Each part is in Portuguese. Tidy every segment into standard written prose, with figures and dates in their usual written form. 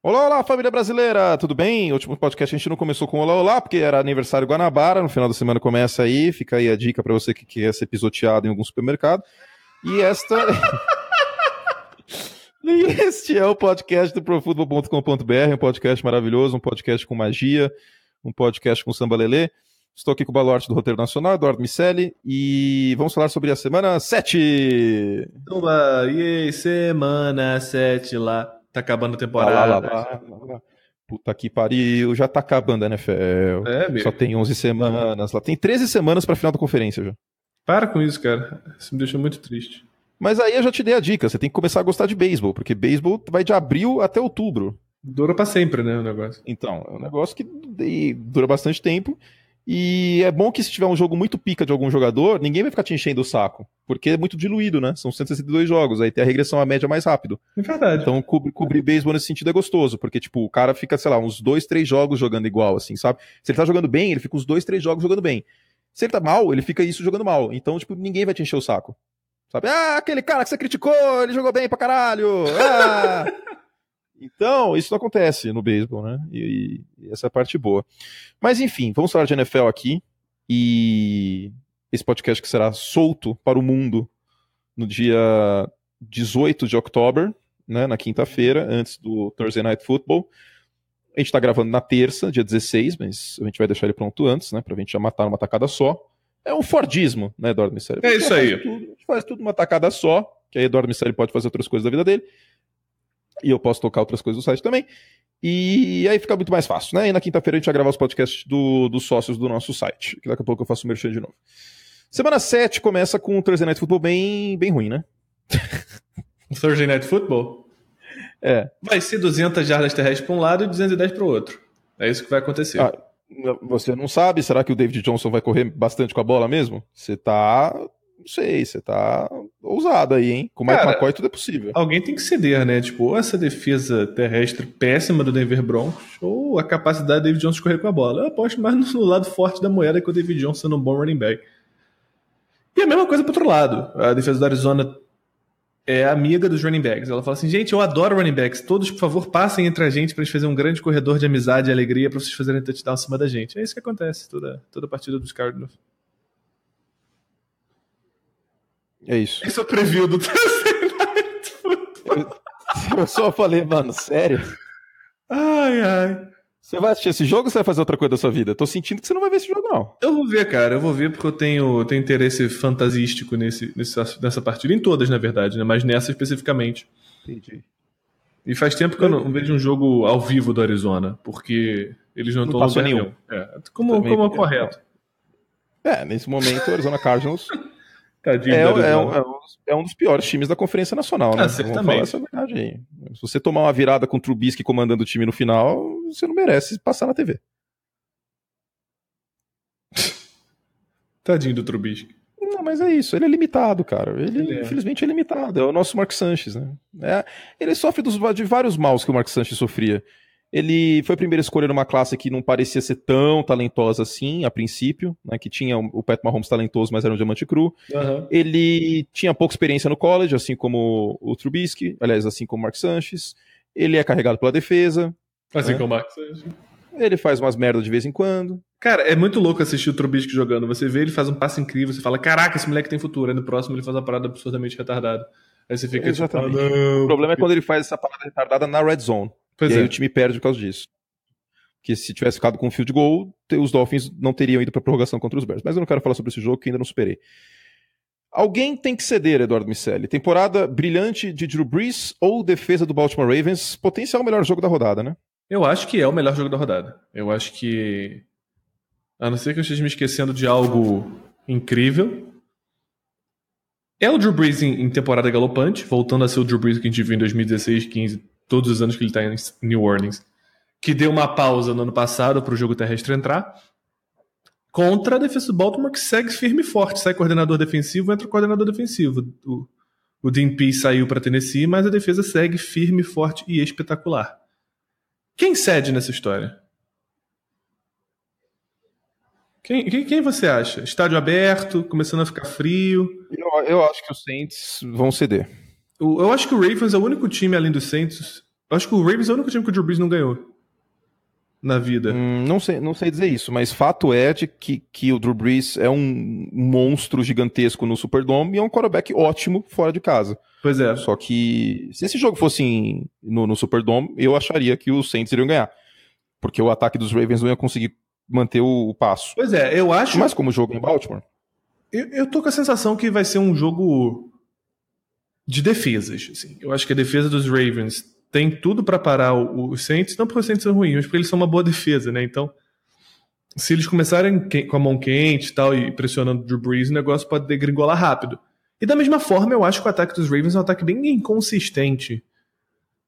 Olá, olá, família brasileira, tudo bem? O último podcast a gente não começou com olá, olá, porque era aniversário Guanabara, no final da semana começa aí, fica aí a dica pra você que quer ser pisoteado em algum supermercado. E e este é o podcast do profutbol.com.br, um podcast maravilhoso, um podcast com magia, um podcast com samba lelê. Estou aqui com o baluarte do Roteiro Nacional, Eduardo Miceli, e vamos falar sobre a semana 7. Tumba, e aí, semana 7 lá. Tá acabando a temporada. Lá. Puta que pariu, já tá acabando a NFL. Só tem 11 semanas lá. Tem 13 semanas pra final da conferência já. Para com isso, cara. Isso me deixou muito triste. Mas aí eu já te dei a dica, você tem que começar a gostar de beisebol, porque beisebol vai de abril até outubro. Dura pra sempre, né, o negócio. Então, é um negócio que dura bastante tempo. E é bom que se tiver um jogo muito pica de algum jogador, ninguém vai ficar te enchendo o saco. Porque é muito diluído, né? São 162 jogos, aí tem a regressão à média mais rápido. É verdade. Então cobrir beisebol nesse sentido é gostoso, porque tipo, o cara fica, sei lá, uns 2, 3 jogos jogando igual, assim, sabe? Se ele tá jogando bem, ele fica uns 2, 3 jogos jogando bem. Se ele tá mal, ele fica isso jogando mal. Então, tipo, ninguém vai te encher o saco. Sabe? Ah, aquele cara que você criticou, ele jogou bem pra caralho! Ah! Então, isso não acontece no beisebol, né? E essa é a parte boa. Mas enfim, vamos falar de NFL aqui. E esse podcast que será solto para o mundo no dia 18 de outubro, né, na quinta-feira, antes do Thursday Night Football. A gente tá gravando na terça, dia 16, mas a gente vai deixar ele pronto antes, né, pra gente já matar numa tacada só. É um Fordismo, né, Eduardo Miceli? É isso aí. A gente faz tudo numa tacada só, que aí Eduardo Miceli pode fazer outras coisas da vida dele. E eu posso tocar outras coisas do site também. E aí fica muito mais fácil, né? E na quinta-feira a gente vai gravar os podcasts dos sócios do nosso site, que daqui a pouco eu faço o merchan de novo. Semana 7 começa com um Thursday Night Football bem ruim, né? Thursday Night Football? É. Vai ser 200 jardas terrestres para um lado e 210 para o outro. É isso que vai acontecer. Você não sabe? Será que o David Johnson vai correr bastante com a bola mesmo? Você tá... Não sei, você tá ousado aí, hein? Com o Mike McCoy tudo é possível. Alguém tem que ceder, né? Tipo, ou essa defesa terrestre péssima do Denver Broncos, ou a capacidade do David Johnson de correr com a bola. Eu aposto mais no lado forte da moeda, que o David Johnson sendo um bom running back. E a mesma coisa pro outro lado. A defesa do Arizona é amiga dos running backs. Ela fala assim, gente, eu adoro running backs. Todos, por favor, passem entre a gente pra gente fazer um grande corredor de amizade e alegria pra vocês fazerem touchdown acima da gente. É isso que acontece toda partida dos Cardinals. É isso. Esse é o preview do Thursday Night Football. Eu só falei, mano, sério? Ai. Você vai assistir esse jogo ou você vai fazer outra coisa da sua vida? Tô sentindo que você não vai ver esse jogo, não. Eu vou ver, cara. Eu vou ver porque eu tenho interesse fantasístico nessa partida. Em todas, na verdade, né? Mas nessa especificamente. Entendi. E faz tempo que eu não vejo um jogo ao vivo do Arizona, porque eles não estão passou nenhum. Como é correto. Nesse momento o Arizona Cardinals é um dos piores times da Conferência Nacional, né? Certamente. Vamos falar essa verdade aí. Se você tomar uma virada com o Trubisky comandando o time no final, você não merece passar na TV. Tadinho do Trubisky. Não, mas é isso. Ele é limitado, cara. Infelizmente, é limitado. É o nosso Mark Sanchez, né? Ele sofre de vários maus que o Mark Sanchez sofria. Ele foi a primeira escolha numa classe que não parecia ser tão talentosa assim, a princípio, né, que tinha o Pat Mahomes talentoso, mas era um diamante cru. Uhum. Ele tinha pouca experiência no college, assim como o Trubisky, aliás, assim como o Mark Sanchez. Ele é carregado pela defesa. Assim como o Mark Sanchez. Ele faz umas merdas de vez em quando. Cara, é muito louco assistir o Trubisky jogando. Você vê, ele faz um passe incrível, você fala, caraca, esse moleque tem futuro. Aí no próximo ele faz uma parada absurdamente retardada. Aí você fica Exatamente. Tipo, não, o problema é quando ele faz essa parada retardada na red zone. Pois aí o time perde por causa disso. Porque se tivesse ficado com um field goal, os Dolphins não teriam ido pra prorrogação contra os Bears. Mas eu não quero falar sobre esse jogo que ainda não superei. Alguém tem que ceder, Eduardo Miceli. Temporada brilhante de Drew Brees ou defesa do Baltimore Ravens, potencial melhor jogo da rodada, né? Eu acho que é o melhor jogo da rodada. Eu acho que, a não ser que eu esteja me esquecendo de algo incrível, é o Drew Brees em temporada galopante, voltando a ser o Drew Brees que a gente viu em 2016, 15, todos os anos que ele está em New Orleans, que deu uma pausa no ano passado para o jogo terrestre entrar, contra a defesa do Baltimore, que segue firme e forte. Sai coordenador defensivo, entra o coordenador defensivo. O Dean Pease saiu para Tennessee, mas a defesa segue firme, forte e espetacular. Quem cede nessa história? Quem você acha? Estádio aberto, começando a ficar frio? Eu acho que os Saints vão ceder. Eu acho que o Ravens é o único time, além dos Saints, Eu acho que o Ravens é o único time que o Drew Brees não ganhou na vida. Não sei dizer isso, mas fato é de que o Drew Brees é um monstro gigantesco no Superdome e é um quarterback ótimo fora de casa. Pois é. Só que se esse jogo fosse no Superdome, eu acharia que os Saints iriam ganhar. Porque o ataque dos Ravens não ia conseguir manter o passo. Pois é, eu acho... Mas como o jogo é em Baltimore... Eu tô com a sensação que vai ser um jogo de defesas. Assim. Eu acho que a defesa dos Ravens tem tudo pra parar os Saints, não porque os Saints são ruins, mas porque eles são uma boa defesa, né? Então, se eles começarem com a mão quente e tal, e pressionando o Drew Brees, o negócio pode degringolar rápido. E da mesma forma, eu acho que o ataque dos Ravens é um ataque bem inconsistente,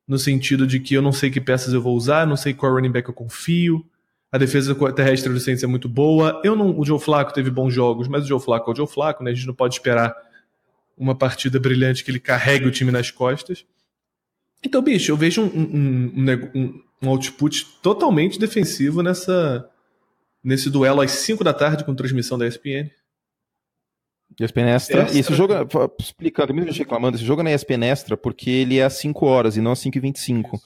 no sentido de que eu não sei que peças eu vou usar, não sei qual running back eu confio, a defesa terrestre do Saints é muito boa, o Joe Flacco teve bons jogos, mas o Joe Flacco é o Joe Flacco, né? A gente não pode esperar uma partida brilhante que ele carregue o time nas costas. Então, bicho, eu vejo um output totalmente defensivo nesse duelo às 5 da tarde com transmissão da ESPN. ESPN Extra. E esse jogo, explicando, mesmo gente reclamando, esse jogo não é ESPN Extra porque ele é às 5 horas e não às 5h25. Isso.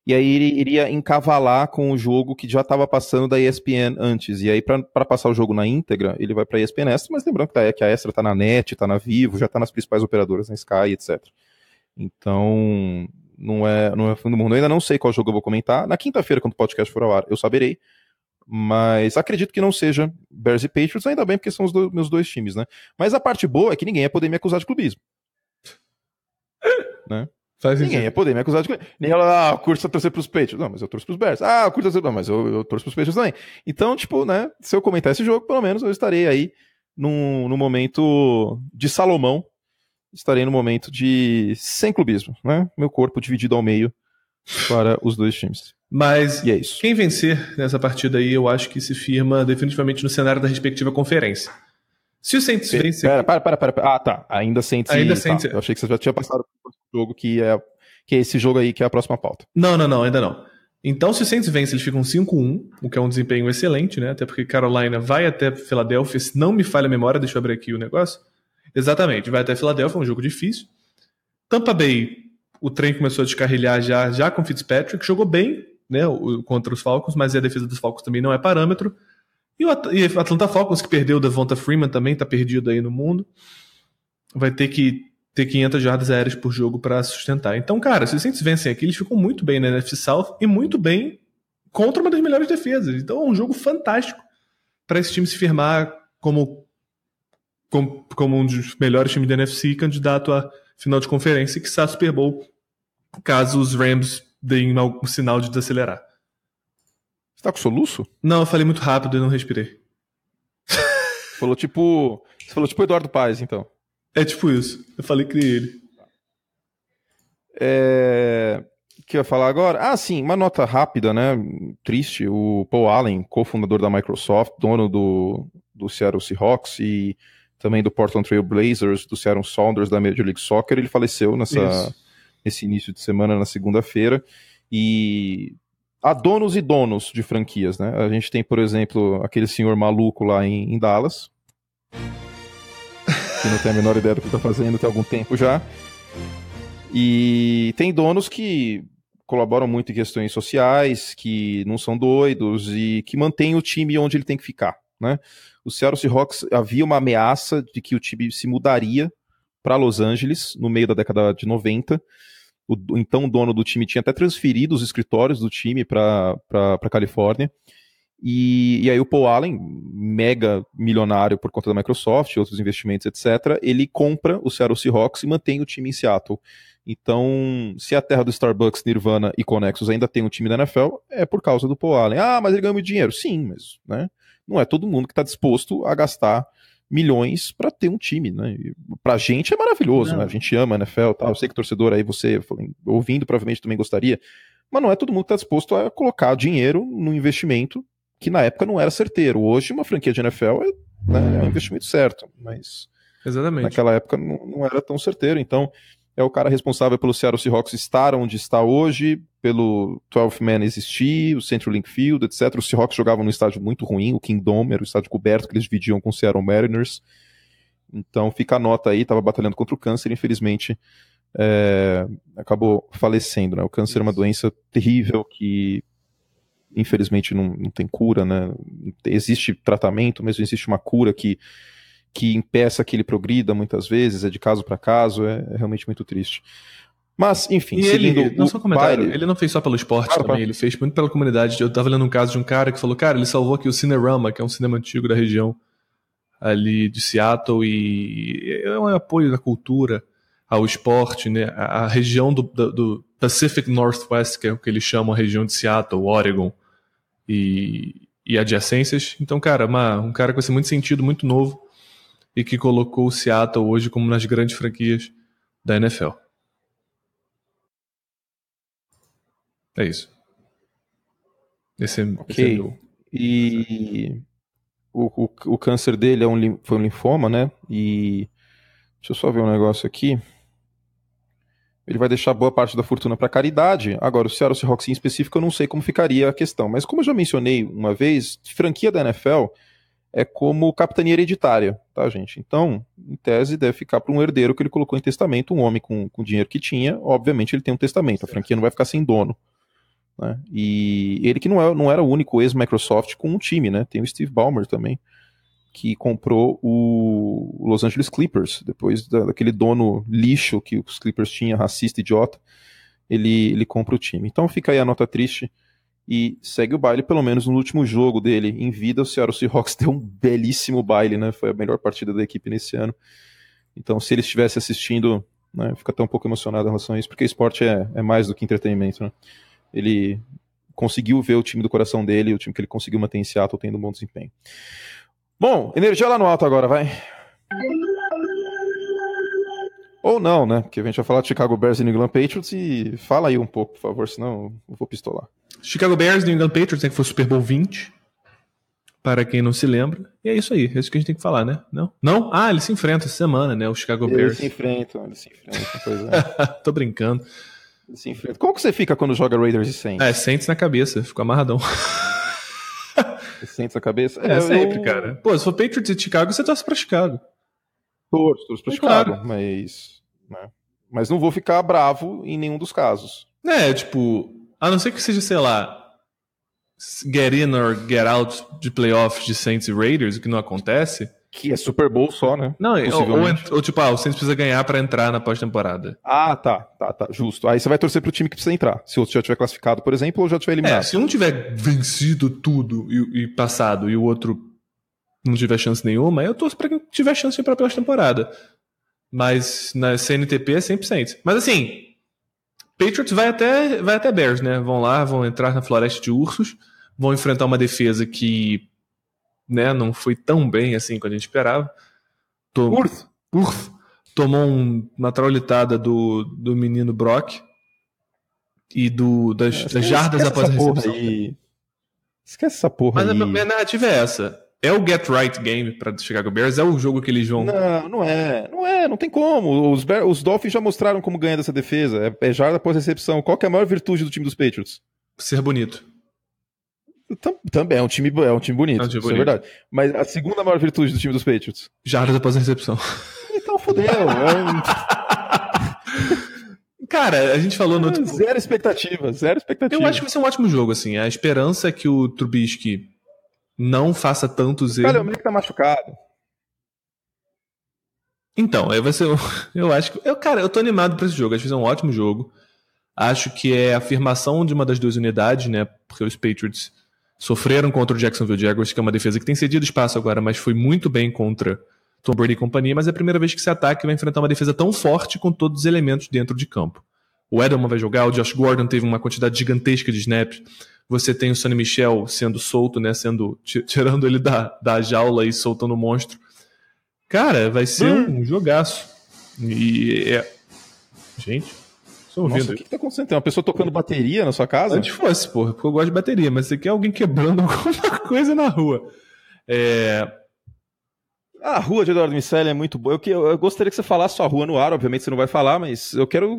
E aí ele iria encavalar com o jogo que já estava passando da ESPN antes. E aí, para passar o jogo na íntegra, ele vai para a ESPN Extra, mas lembrando que a Extra tá na NET, tá na Vivo, já tá nas principais operadoras, na Sky, etc. Então, não é fim do mundo. Eu ainda não sei qual jogo eu vou comentar. Na quinta-feira, quando o podcast for ao ar, eu saberei. Mas acredito que não seja Bears e Patriots, ainda bem, porque são os meus dois times, né? Mas a parte boa é que ninguém ia poder me acusar de clubismo. Né? Ninguém ia poder me acusar de clubismo. Nem ela, curso a torcer pros Patriots. Não, mas eu torço pros Bears. Eu curso a torcer... Não, mas eu torço pros Patriots também. Então, tipo, né? Se eu comentar esse jogo, pelo menos eu estarei aí num momento de Salomão. Estarei no momento de sem clubismo, né? Meu corpo dividido ao meio para os dois times. Mas e é isso. Quem vencer nessa partida aí, eu acho que se firma definitivamente no cenário da respectiva conferência. Se o Saints vencer... Pera. Tá. Ainda Saints. Saints. Eu achei que você já tinha passado pro jogo que é esse jogo aí que é a próxima pauta. Não, ainda não. Então, se o Saints vence, eles ficam 5-1, o que é um desempenho excelente, né? Até porque Carolina vai até Filadélfia, se não me falha a memória, deixa eu abrir aqui o negócio. Exatamente, vai até Filadélfia, um jogo difícil. Tampa Bay, o trem começou a descarrilhar já com Fitzpatrick, jogou bem, né, contra os Falcons, mas a defesa dos Falcons também não é parâmetro. E o Atlanta Falcons, que perdeu o Devonta Freeman, também tá perdido aí no mundo. Vai ter que ter 500 jardas aéreas por jogo para sustentar. Então, cara, se os Saints vencem aqui, eles ficam muito bem na NFC South e muito bem contra uma das melhores defesas. Então é um jogo fantástico para esse time se firmar como um dos melhores times da NFC, candidato a final de conferência e que está Super Bowl, caso os Rams deem algum sinal de desacelerar. Você tá com soluço? Não, eu falei muito rápido e não respirei. Você falou tipo Eduardo Paes, então. É tipo isso. Eu falei que ele. O que eu ia falar agora? Sim, uma nota rápida, né? Triste. O Paul Allen, cofundador da Microsoft, dono do Seattle Seahawks e também do Portland Trail Blazers, do Seattle Sounders, da Major League Soccer, ele faleceu nesse início de semana, na segunda-feira. E há donos e donos de franquias, né? A gente tem, por exemplo, aquele senhor maluco lá em Dallas, que não tem a menor ideia do que está fazendo tem algum tempo já. E tem donos que colaboram muito em questões sociais, que não são doidos e que mantêm o time onde ele tem que ficar, né? O Seattle Seahawks, havia uma ameaça de que o time se mudaria para Los Angeles no meio da década de 90. Então o dono do time tinha até transferido os escritórios do time para Califórnia. E aí o Paul Allen, mega milionário por conta da Microsoft, outros investimentos, etc., ele compra o Seattle Seahawks e mantém o time em Seattle. Então, se a terra do Starbucks, Nirvana e Connexus ainda tem um time da NFL, é por causa do Paul Allen. Mas ele ganha muito dinheiro. Sim, mas né, não é todo mundo que está disposto a gastar milhões para ter um time, né? E pra gente é maravilhoso, né? A gente ama a NFL, tá? Eu sei que torcedor aí, você ouvindo, provavelmente também gostaria, mas não é todo mundo que está disposto a colocar dinheiro no investimento que na época não era certeiro. Hoje, uma franquia de NFL é um investimento certo, mas exatamente. Naquela época não era tão certeiro. Então, é o cara responsável pelo Seattle Seahawks estar onde está hoje, pelo 12th Man existir, o Central Link Field, etc. Os Seahawks jogavam num estádio muito ruim, o Kingdome era o estádio coberto que eles dividiam com o Seattle Mariners. Então, fica a nota aí, estava batalhando contra o câncer, infelizmente acabou falecendo, né? O câncer é uma doença terrível que infelizmente não tem cura, né? Existe tratamento, mas não existe uma cura que impeça que ele progrida muitas vezes, é de caso para caso, é realmente muito triste. Mas, enfim, e seguindo ele, não só um comentário, baile... ele não fez só pelo esporte também, ele fez muito pela comunidade. Eu tava lendo um caso de um cara que falou, cara, ele salvou aqui o Cinerama, que é um cinema antigo da região ali de Seattle, e é um apoio da cultura ao esporte, né? A região do Pacific Northwest, que é o que eles chamam a região de Seattle, Oregon e adjacências. Então, cara, um cara com esse muito sentido, muito novo, e que colocou o Seattle hoje como nas grandes franquias da NFL. É isso. Esse é meu. E o câncer dele foi um linfoma, né? E deixa eu só ver um negócio aqui. Ele vai deixar boa parte da fortuna para caridade. Agora, o Seattle Seahawks em específico, eu não sei como ficaria a questão. Mas como eu já mencionei uma vez, franquia da NFL é como capitania hereditária, tá, gente? Então, em tese, deve ficar para um herdeiro que ele colocou em testamento, um homem com o dinheiro que tinha. Obviamente, ele tem um testamento. A franquia não vai ficar sem dono. Né? E ele que não era o único ex-Microsoft com um time, né? Tem o Steve Ballmer também, que comprou o Los Angeles Clippers, depois daquele dono lixo que os Clippers tinham, racista, idiota, ele compra o time. Então fica aí a nota triste e segue o baile, pelo menos no último jogo dele em vida, o Seattle Seahawks deu um belíssimo baile, né? Foi a melhor partida da equipe nesse ano. Então se ele estivesse assistindo, né, fica até um pouco emocionado em relação a isso, porque esporte é mais do que entretenimento, né? Ele conseguiu ver o time do coração dele, o time que ele conseguiu manter em Seattle tendo um bom desempenho. Bom, energia lá no alto agora, vai. Ou não, né? Porque a gente vai falar de Chicago Bears e New England Patriots e fala aí um pouco, por favor, senão eu vou pistolar. Chicago Bears e New England Patriots, né, que foi o Super Bowl 20, para quem não se lembra. E é isso aí, é isso que a gente tem que falar, né? Não? Não? Ah, eles se enfrentam essa semana, né? O Chicago Bears. Eles se enfrentam, pois é. Tô brincando. Eles se enfrentam. Como que você fica quando joga Raiders e Saints? Saints na cabeça, fico amarradão. Saints na cabeça? Sempre, cara. Pô, se for Patriots e Chicago, você torce pra Chicago. Torço pra Chicago, claro. Mas não vou ficar bravo em nenhum dos casos. Tipo, a não ser que seja, sei lá, get in or get out de playoffs de Saints e Raiders, o que não acontece. Que é Super Bowl só, né? Não, ou tipo, o Saints precisa ganhar pra entrar na pós-temporada. Ah, tá, justo. Aí você vai torcer pro time que precisa entrar. Se o outro já tiver classificado, por exemplo, ou já tiver eliminado. Se um tiver vencido tudo e passado e o outro não tiver chance nenhuma, eu torço pra quem tiver chance de ir pra pós-temporada. Mas na CNTP é sempre Saints. Mas assim, Patriots vai até Bears, né? Vão lá, vão entrar na floresta de ursos, vão enfrentar uma defesa que, né, não foi tão bem assim quanto a gente esperava. Tomou uma traulitada do menino Brock e das jardas após a recepção. Esquece essa porra aí. Mas a minha narrativa é essa. É o Get Right Game para Chicago Bears? É o jogo que eles vão... Não tem como. Os Dolphins já mostraram como ganhar dessa defesa. É jarda após recepção. Qual que é a maior virtude do time dos Patriots? Ser bonito. Também, é um time bonito, isso é verdade. Mas a segunda maior virtude do time dos Patriots? Jardas após a recepção. Então fodeu. Cara, a gente falou no outro... Zero expectativa. Eu acho que vai ser um ótimo jogo, assim. A esperança é que o Trubisky não faça tantos erros. Olha, o Mick tá machucado. Então, aí vai ser... Eu acho que... Cara, eu tô animado pra esse jogo. Acho que vai ser um ótimo jogo. Acho que é a afirmação de uma das duas unidades, né? Porque os Patriots sofreram contra o Jacksonville Jaguars, que é uma defesa que tem cedido espaço agora, mas foi muito bem contra Tom Brady e companhia, mas é a primeira vez que esse ataque vai enfrentar uma defesa tão forte com todos os elementos dentro de campo. O Edelman vai jogar, o Josh Gordon teve uma quantidade gigantesca de snaps, você tem o Sonny Michel sendo solto, né, tirando ele da jaula e soltando o monstro. Cara, vai ser um jogaço. Gente, estou ouvindo. Nossa, o que tá acontecendo? Tem uma pessoa tocando bateria na sua casa? Antes fosse, porra, porque eu gosto de bateria, mas você quer alguém quebrando alguma coisa na rua. A rua de Eduardo Miceli é muito boa. Eu gostaria que você falasse sua rua no ar, obviamente você não vai falar, mas eu quero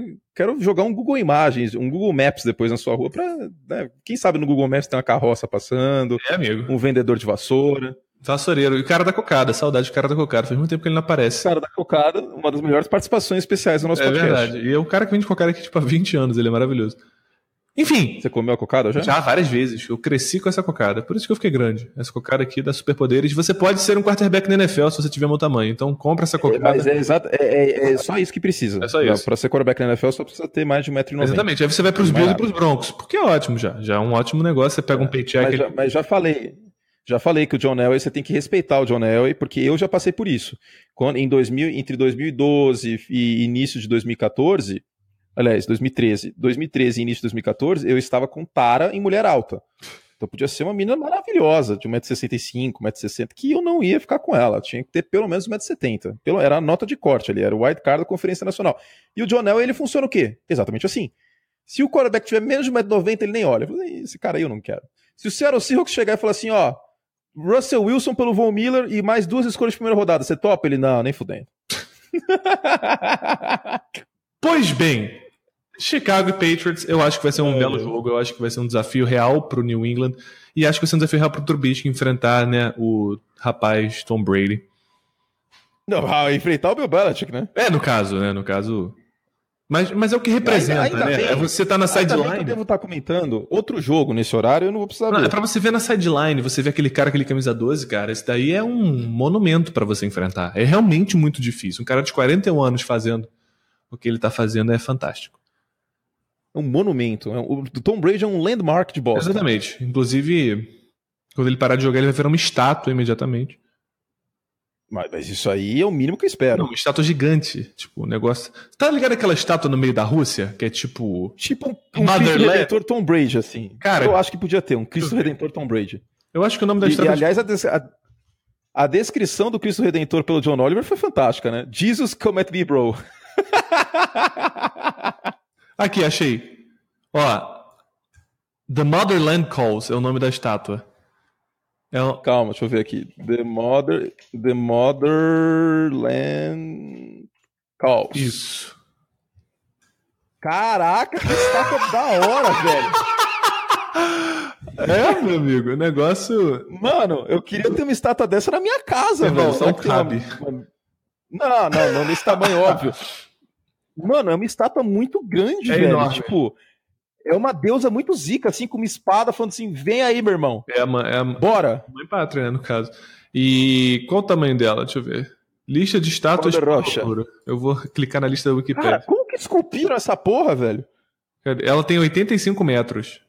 jogar um Google Imagens, um Google Maps depois na sua rua, pra, né, quem sabe no Google Maps tem uma carroça passando, amigo. Um vendedor de vassoura. Vassoureiro. E o cara da cocada, saudade do cara da cocada. Faz muito tempo que ele não aparece. O cara da cocada, uma das melhores participações especiais do nosso podcast. É verdade. E é um cara que vende cocada aqui, tipo, há 20 anos. Ele é maravilhoso. Enfim. Você comeu a cocada já? Já várias vezes. Eu cresci com essa cocada. Por isso que eu fiquei grande. Essa cocada aqui dá superpoderes. Você pode ser um quarterback na NFL se você tiver meu tamanho. Então compra essa cocada. Mas é só isso que precisa. É só isso. Pra ser quarterback na NFL só precisa ter mais de 1,90m. Exatamente. Aí você vai pros Bills e pros Broncos. Porque é ótimo já. Já é um ótimo negócio. Você pega um paycheck. Mas já falei. Já falei que o John Elway, você tem que respeitar o John Elway, porque eu já passei por isso. Entre 2012 e início de 2014, aliás, 2013 e início de 2014, eu estava com tara em mulher alta. Então podia ser uma menina maravilhosa, de 1,65m, 1,60m, que eu não ia ficar com ela. Tinha que ter pelo menos 1,70m. Era a nota de corte ali, era o wild card da Conferência Nacional. E o John Elway, ele funciona o quê? Exatamente assim. Se o quarterback tiver menos de 1,90m, ele nem olha. Eu falei, esse cara aí eu não quero. Se o Seattle Seahawks chegar e falar assim, ó, Russell Wilson pelo Von Miller e mais 2 escolhas de primeira rodada, você topa? Ele, não, nem fudendo. Pois bem, Chicago e Patriots, eu acho que vai ser um belo jogo, eu acho que vai ser um desafio real pro New England, e acho que vai ser um desafio real pro Trubisky enfrentar, né, o rapaz Tom Brady. Não, enfrentar o Bill Belichick, né? No caso... Mas é o que representa, ainda né? É você tá na sideline. Eu devo estar comentando outro jogo nesse horário, eu não vou precisar ver. É pra você ver na sideline, você ver aquele cara, aquele camisa 12, cara, esse daí é um monumento pra você enfrentar. É realmente muito difícil. Um cara de 41 anos fazendo o que ele tá fazendo é fantástico. É um monumento. O Tom Brady é um landmark de Boston. Exatamente. Inclusive, quando ele parar de jogar, ele vai virar uma estátua imediatamente. Mas isso aí é o mínimo que eu espero. Não, uma estátua gigante. Tipo, um negócio... Tá ligado aquela estátua no meio da Rússia? Que é tipo... Tipo um Cristo Redentor Tom Brady, assim. Cara, eu acho que podia ter um Cristo Redentor Tom Brady. Eu acho que o nome da estátua... E aliás, a descrição do Cristo Redentor pelo John Oliver foi fantástica, né? Jesus come at me, bro. Aqui, achei. Ó, The Motherland Calls é o nome da estátua. Calma, deixa eu ver aqui. The Motherland Calls. Isso. Caraca, que estátua da hora, velho. Meu amigo, o negócio... Mano, eu queria ter uma estátua dessa na minha casa, velho. Não cabe. Não nesse tamanho, óbvio. Mano, é uma estátua muito grande, velho. Enorme. Tipo, é uma deusa muito zica, assim, com uma espada, falando assim, vem aí, meu irmão. Bora. Mãe pátria, né, no caso. E qual o tamanho dela? Deixa eu ver. Lista de estátuas. Eu vou clicar na lista da Wikipedia. Cara, como que esculpiram essa porra, velho? Ela tem 85 metros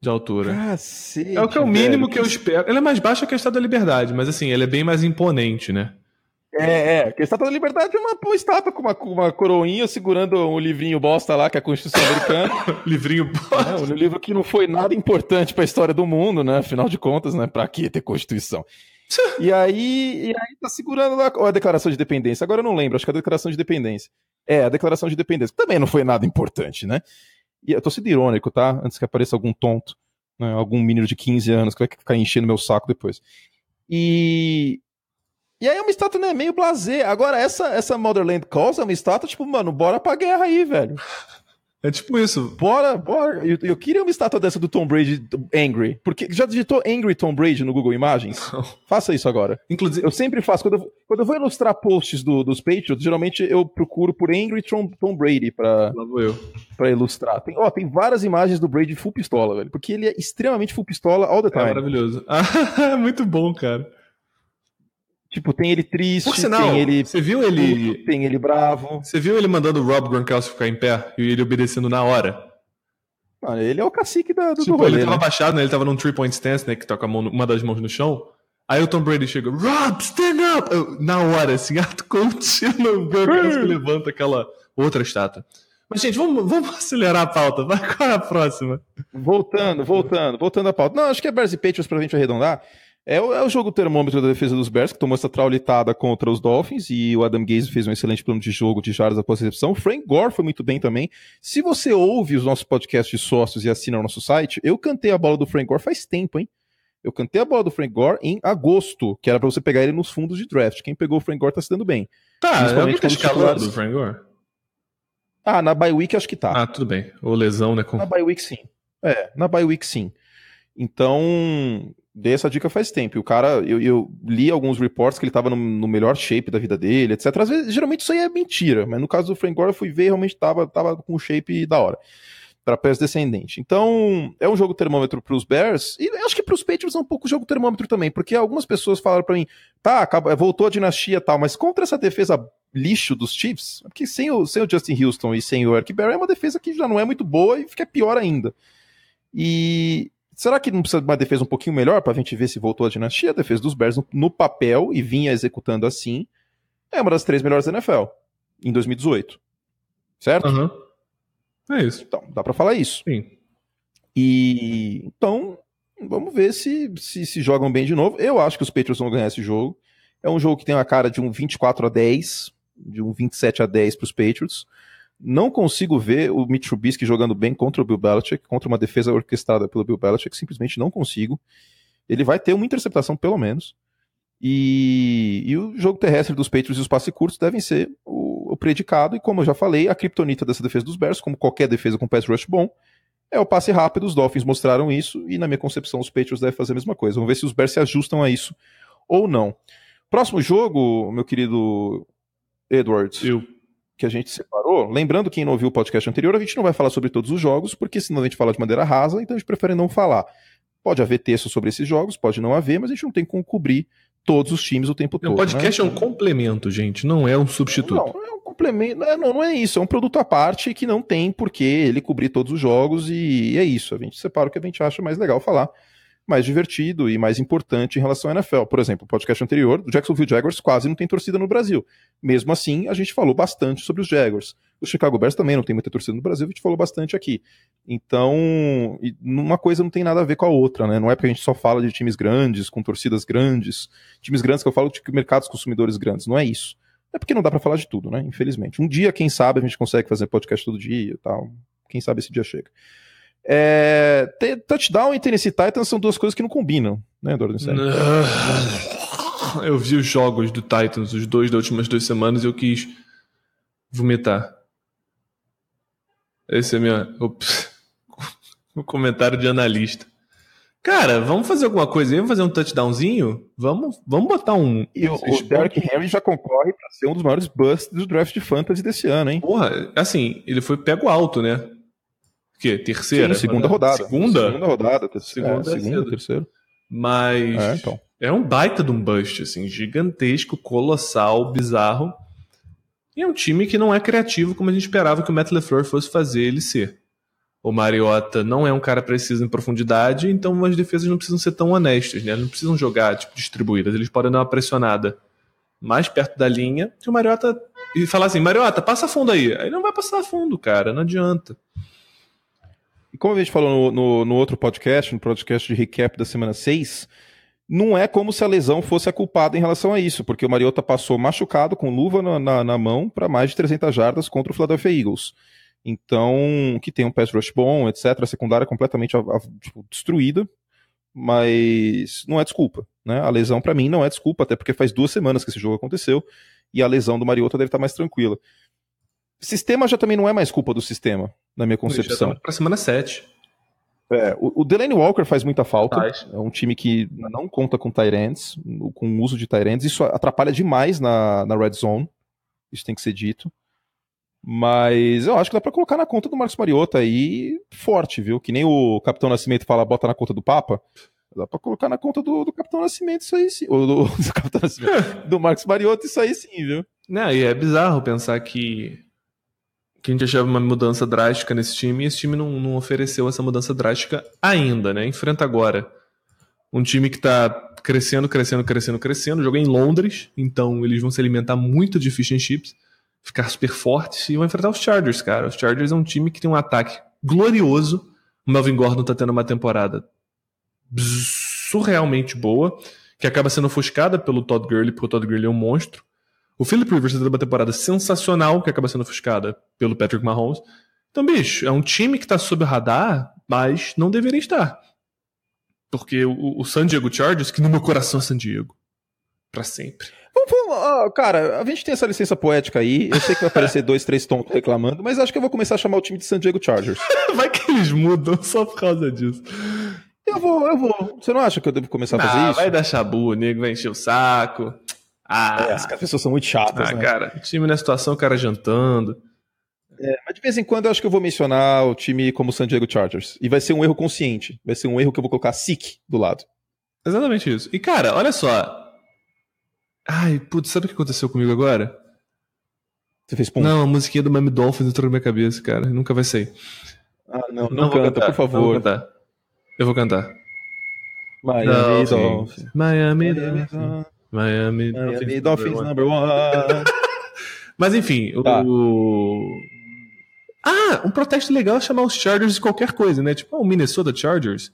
de altura. Cacete, é o que é o mínimo que eu espero. Ela é mais baixa que a Estátua da Liberdade, mas assim, ela é bem mais imponente, né? Porque a Estátua da Liberdade é uma estátua com uma coroinha segurando um livrinho bosta lá, que é a Constituição Americana. Livrinho bosta. Um livro que não foi nada importante pra história do mundo, né? Afinal de contas, né? Pra que ter Constituição? E aí tá segurando lá a Declaração de Independência. Agora eu não lembro, acho que é a Declaração de Independência. A Declaração de Independência, que também não foi nada importante, né? E eu tô sendo irônico, tá? Antes que apareça algum tonto, né? Algum menino de 15 anos que vai ficar enchendo meu saco depois. E aí é uma estátua, né, meio blasé. Agora, essa Motherland Calls é uma estátua, tipo, mano, bora pra guerra aí, velho. É tipo isso. Bora. Eu queria uma estátua dessa do Tom Brady Angry. Porque já digitou Angry Tom Brady no Google Imagens? Não. Faça isso agora. Inclusive, eu sempre faço. Quando eu vou ilustrar posts dos Patriots, geralmente eu procuro por Angry Tom Brady pra ilustrar. Tem várias imagens do Brady full pistola, velho. Porque ele é extremamente full pistola all the time. É maravilhoso. Muito bom, cara. Tipo, tem ele triste, por sinal, tem ele... Você viu ele... Tem ele bravo. Você viu ele mandando o Rob Gronkowski ficar em pé e ele obedecendo na hora? Mano, ele é o cacique do rolê, rolê, ele tava né? Baixado, né? Ele tava num 3-point stance, né? Que toca uma das mãos no chão. Aí o Tom Brady chega, Rob, stand up! Na hora, assim, ato contínuo, o Gronkowski levanta aquela outra estátua. Mas, gente, vamos acelerar a pauta. Vai, qual é a próxima? Voltando à pauta. Não, acho que é Bears e Patriots pra gente arredondar. É o jogo termômetro da defesa dos Bears, que tomou essa traulitada contra os Dolphins, e o Adam Gase fez um excelente plano de jogo de jardas após a recepção. O Frank Gore foi muito bem também. Se você ouve os nossos podcasts de sócios e assina o nosso site, eu cantei a bola do Frank Gore faz tempo, hein? Eu cantei a bola do Frank Gore em agosto, que era pra você pegar ele nos fundos de draft. Quem pegou o Frank Gore tá se dando bem. Tá, é a escala do Frank Gore? Na bye week acho que tá. Tudo bem. Ou lesão, né? Na bye week sim. Na bye week sim. Então... Dei essa dica faz tempo. E o cara, eu li alguns reports que ele tava no melhor shape da vida dele, etc. Às vezes, geralmente isso aí é mentira, mas no caso do Frank Gore eu fui ver, realmente tava com um shape da hora. Trapézio descendente. Então, é um jogo termômetro pros Bears, e eu acho que pros Patriots é um pouco jogo termômetro também, porque algumas pessoas falaram pra mim, tá, voltou a dinastia e tal, mas contra essa defesa lixo dos Chiefs, porque sem o Justin Houston e sem o Eric Berry é uma defesa que já não é muito boa e fica pior ainda. E será que não precisa de uma defesa um pouquinho melhor pra gente ver se voltou a dinastia? A defesa dos Bears no papel, e vinha executando assim, é uma das 3 melhores da NFL, em 2018. Certo? Aham. É isso. Então, dá pra falar isso. Sim. E então, vamos ver se jogam bem de novo. Eu acho que os Patriots vão ganhar esse jogo. É um jogo que tem a cara de um 24-10, de um 27-10 pros Patriots. Não consigo ver o Mitch Trubisky jogando bem contra o Bill Belichick, contra uma defesa orquestrada pelo Bill Belichick, simplesmente não consigo. Ele vai ter uma interceptação, pelo menos. E o jogo terrestre dos Patriots e os passes curtos devem ser o predicado, e como eu já falei, a criptonita dessa defesa dos Bears, como qualquer defesa com pass rush bom, é o passe rápido. Os Dolphins mostraram isso, e na minha concepção os Patriots devem fazer a mesma coisa. Vamos ver se os Bears se ajustam a isso ou não. Próximo jogo, meu querido Edwards, que a gente separou, lembrando quem não ouviu o podcast anterior, a gente não vai falar sobre todos os jogos, porque senão a gente fala de maneira rasa, então a gente prefere não falar. Pode haver texto sobre esses jogos, pode não haver, mas a gente não tem como cobrir todos os times o tempo todo. O podcast, né? É um complemento, gente, não é um substituto. Não, é um complemento, não é isso, é um produto à parte que não tem por que ele cobrir todos os jogos, e é isso, a gente separa o que a gente acha mais legal falar, mais divertido e mais importante em relação à NFL. Por exemplo, o podcast anterior, o Jacksonville Jaguars quase não tem torcida no Brasil. Mesmo assim, a gente falou bastante sobre os Jaguars. O Chicago Bears também não tem muita torcida no Brasil, a gente falou bastante aqui. Então, uma coisa não tem nada a ver com a outra, né? Não é porque a gente só fala de times grandes, com torcidas grandes, times grandes que eu falo de mercados consumidores grandes, não é isso. É porque não dá pra falar de tudo, né? Infelizmente. Um dia, quem sabe, a gente consegue fazer podcast todo dia e tal. Quem sabe esse dia chega. Touchdown e Tennessee Titans são duas coisas que não combinam, né, Eduardo? Eu vi os jogos do Titans, os dois das últimas 2 semanas, e eu quis vomitar. Esse é o comentário de analista. Cara, vamos fazer alguma coisa aí? Vamos fazer um touchdownzinho? Vamos botar um... E o Derrick Henry já concorre pra ser um dos maiores busts do draft de fantasy desse ano, hein? Porra, assim, ele foi pego alto, né? O quê? Terceira? Sim, segunda rodada. Segunda rodada. Segunda, terceira. Mas então. É um baita de um bust, assim, gigantesco, colossal, bizarro. E é um time que não é criativo como a gente esperava que o Matt LaFleur fosse fazer ele ser. O Mariota não é um cara preciso em profundidade, então as defesas não precisam ser tão honestas, né? Não precisam jogar tipo, distribuídas. Eles podem dar uma pressionada mais perto da linha que o Mariota... E falar assim, Mariota, passa fundo aí. Aí não vai passar fundo, cara, não adianta. E como a gente falou no outro podcast, no podcast de recap da semana 6, não é como se a lesão fosse a culpada em relação a isso, porque o Mariota passou machucado, com luva na mão, para mais de 300 jardas contra o Philadelphia Eagles. Então, que tem um pass rush bom, etc. A secundária completamente destruída, mas não é desculpa, né? A lesão, para mim, não é desculpa, até porque faz 2 semanas que esse jogo aconteceu, e a lesão do Mariota deve estar mais tranquila. Sistema já também não é mais culpa do sistema, na minha concepção. Para semana 7. O Delanie Walker faz muita falta. É um time que não conta com tight ends, com o uso de tight ends. Isso atrapalha demais na red zone. Isso tem que ser dito. Mas eu acho que dá pra colocar na conta do Marcos Mariota aí forte, viu? Que nem o Capitão Nascimento fala, bota na conta do Papa. Dá pra colocar na conta do Capitão Nascimento isso aí sim. Ou do Capitão Nascimento. Do Marcos Mariota isso aí sim, viu? Não, e é bizarro pensar que a gente achava uma mudança drástica nesse time, e esse time não ofereceu essa mudança drástica ainda, né? Enfrenta agora um time que tá crescendo. Joga em Londres, então eles vão se alimentar muito de fish and chips, ficar super fortes, e vão enfrentar os Chargers, cara. Os Chargers é um time que tem um ataque glorioso. O Melvin Gordon tá tendo uma temporada surrealmente boa, que acaba sendo ofuscada pelo Todd Gurley, porque o Todd Gurley é um monstro. O Philip Rivers está tendo uma temporada sensacional, que acaba sendo ofuscada pelo Patrick Mahomes. Então, bicho, é um time que está sob o radar, mas não deveria estar. Porque o San Diego Chargers, que no meu coração é San Diego. Pra sempre. Cara, a gente tem essa licença poética aí. Eu sei que vai aparecer 2, 3 tontos reclamando, mas acho que eu vou começar a chamar o time de San Diego Chargers. Vai que eles mudam só por causa disso. Eu vou. Você não acha que eu devo começar a fazer isso? Vai dar chabu, o nego vai encher o saco. As pessoas são muito chatas, né? Cara, time na situação, o cara jantando. Mas de vez em quando eu acho que eu vou mencionar o time como o San Diego Chargers. E vai ser um erro consciente. Vai ser um erro que eu vou colocar SIC do lado. Exatamente isso. E, cara, olha só. Ai, putz, sabe o que aconteceu comigo agora? Você fez pum? Não, a musiquinha do Miami Dolphins entrou na minha cabeça, cara. Nunca vai sair. Não vou canta, cantar, por favor. Não vou cantar. Eu vou cantar. Miami Dolphins. Miami Dolphins. Miami Dolphins number one. Mas enfim, um protesto legal é chamar os Chargers de qualquer coisa, né? Tipo, o Minnesota Chargers.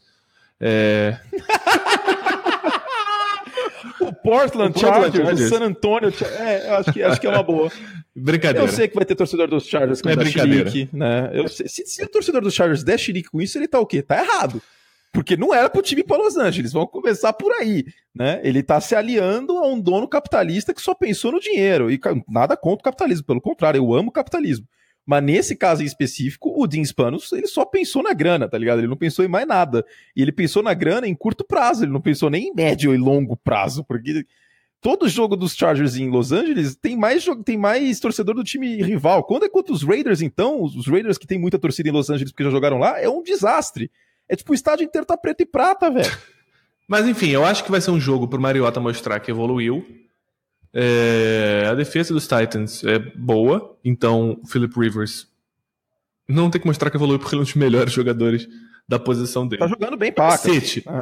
O Portland Chargers, o San Antonio Chargers. Acho que é uma boa. Brincadeira. Eu sei que vai ter torcedor dos Chargers que é brincadeira. Chilique, né? Se o torcedor dos Chargers der chilique com isso, ele tá o quê? Tá errado. Porque não era pro time ir para Los Angeles. Vamos começar por aí, né? Ele tá se aliando a um dono capitalista que só pensou no dinheiro. E nada contra o capitalismo, pelo contrário, eu amo o capitalismo. Mas nesse caso em específico, o Dean Spanos, ele só pensou na grana, tá ligado? Ele não pensou em mais nada. E ele pensou na grana em curto prazo, ele não pensou nem em médio e longo prazo, porque todo jogo dos Chargers em Los Angeles tem mais torcedor do time rival. Quando é contra os Raiders, então, os Raiders que tem muita torcida em Los Angeles porque já jogaram lá, é um desastre. É tipo o estádio inteiro tá preto e prata, velho. Mas enfim, eu acho que vai ser um jogo pro Mariota mostrar que evoluiu. A defesa dos Titans é boa, então o Philip Rivers não tem que mostrar que evoluiu porque ele é um dos melhores jogadores da posição dele. Tá jogando bem paca.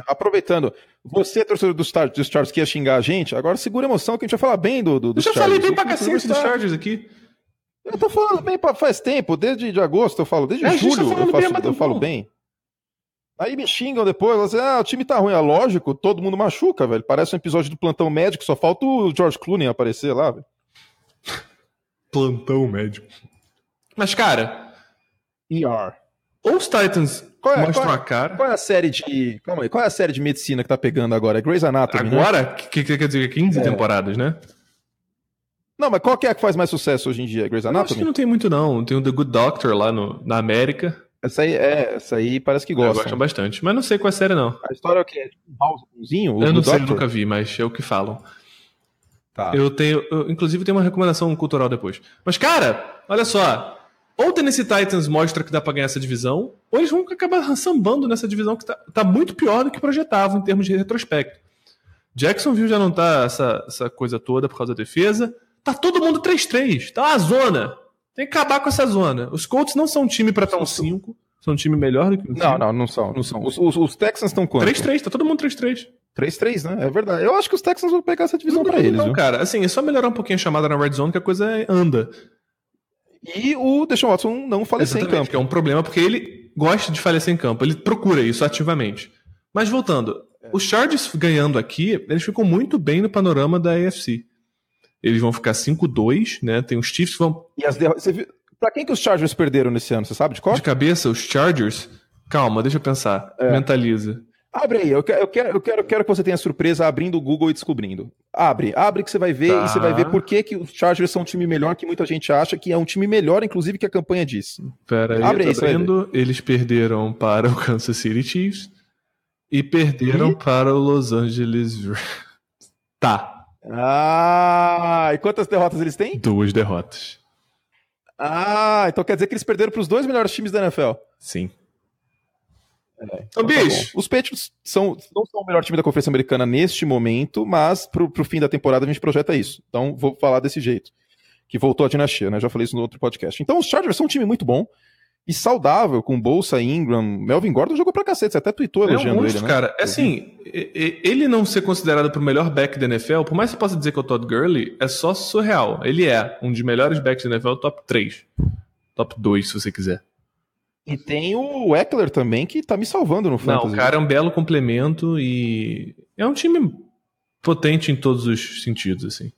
Aproveitando, você, torcedor dos Chargers, que ia xingar a gente, agora segura a emoção que a gente vai falar bem dos Chargers. Eu já falei bem pra cacete dos Chargers aqui. Eu tô falando bem faz tempo, desde agosto eu falo, desde julho eu falo bem. Aí me xingam depois, assim, o time tá ruim. É lógico, todo mundo machuca, velho. Parece um episódio do Plantão Médico, só falta o George Clooney aparecer lá, velho. Plantão Médico. Mas, cara... ER. Ou os Titans mostram a cara... Qual é a série de... Calma aí, qual é a série de medicina que tá pegando agora? É Grey's Anatomy, agora? Né? Que quer dizer 15 temporadas, né? Não, mas qual que é a que faz mais sucesso hoje em dia? Grey's Anatomy? Eu acho que não tem muito, não. Tem o The Good Doctor lá na América... Essa aí parece que gostam. Gostam bastante, mas não sei qual é a série, não. A história é o quê? É tipo um Housezinho? Eu não sei, eu nunca vi, mas é o que falam. Tá. Eu inclusive, tenho uma recomendação cultural depois. Mas, cara, olha só. Ou o Tennessee Titans mostra que dá pra ganhar essa divisão, ou eles vão acabar sambando nessa divisão que tá muito pior do que projetavam em termos de retrospecto. Jacksonville já não tá essa coisa toda por causa da defesa. Tá todo mundo 3-3. Tá uma zona. Tem que acabar com essa zona. Os Colts não são um time pra estar um 5. São um time melhor do que o 5. Não são. Os Texans estão quanto? 3-3, tá todo mundo 3-3. 3-3, né? É verdade. Eu acho que os Texans vão pegar essa divisão pra eles. Não, viu? Cara. Assim, é só melhorar um pouquinho a chamada na Red Zone que a coisa anda. E o Deshaun Watson não falecer em campo. Que é um problema porque ele gosta de falecer em campo. Ele procura isso ativamente. Mas voltando. Os Chargers ganhando aqui, eles ficam muito bem no panorama da AFC. Eles vão ficar 5-2, né? Tem os Chiefs que vão... E as derrotas... Pra quem que os Chargers perderam nesse ano? Você sabe de qual? De cabeça, os Chargers... Calma, deixa eu pensar. Mentaliza. Abre aí. Eu quero que você tenha surpresa abrindo o Google e descobrindo. Abre que você vai ver e você vai ver por que os Chargers são um time melhor que muita gente acha que é um time melhor, inclusive, que a campanha diz. Pera aí, abre aí, eles perderam para o Kansas City Chiefs e perderam para o Los Angeles Rams. Tá. E quantas derrotas eles têm? 2 derrotas. Então quer dizer que eles perderam para os 2 melhores times da NFL. Sim. Então, bicho, os Patriots não são o melhor time da Conferência Americana neste momento, mas pro fim da temporada a gente projeta isso. Então vou falar desse jeito. Que voltou a dinastia, né? Já falei isso no outro podcast. Então os Chargers são um time muito bom e saudável, com Bolsa, Ingram. Melvin Gordon jogou pra cacete, você até tweetou elogiando ele, né? Cara, assim, ele não ser considerado pro melhor back da NFL, por mais que você possa dizer que é o Todd Gurley, é só surreal. Ele é um dos melhores backs da NFL, top 3. Top 2, se você quiser. E tem o Eckler também, que tá me salvando no fantasy. Não, o cara é um belo complemento e é um time potente em todos os sentidos, assim.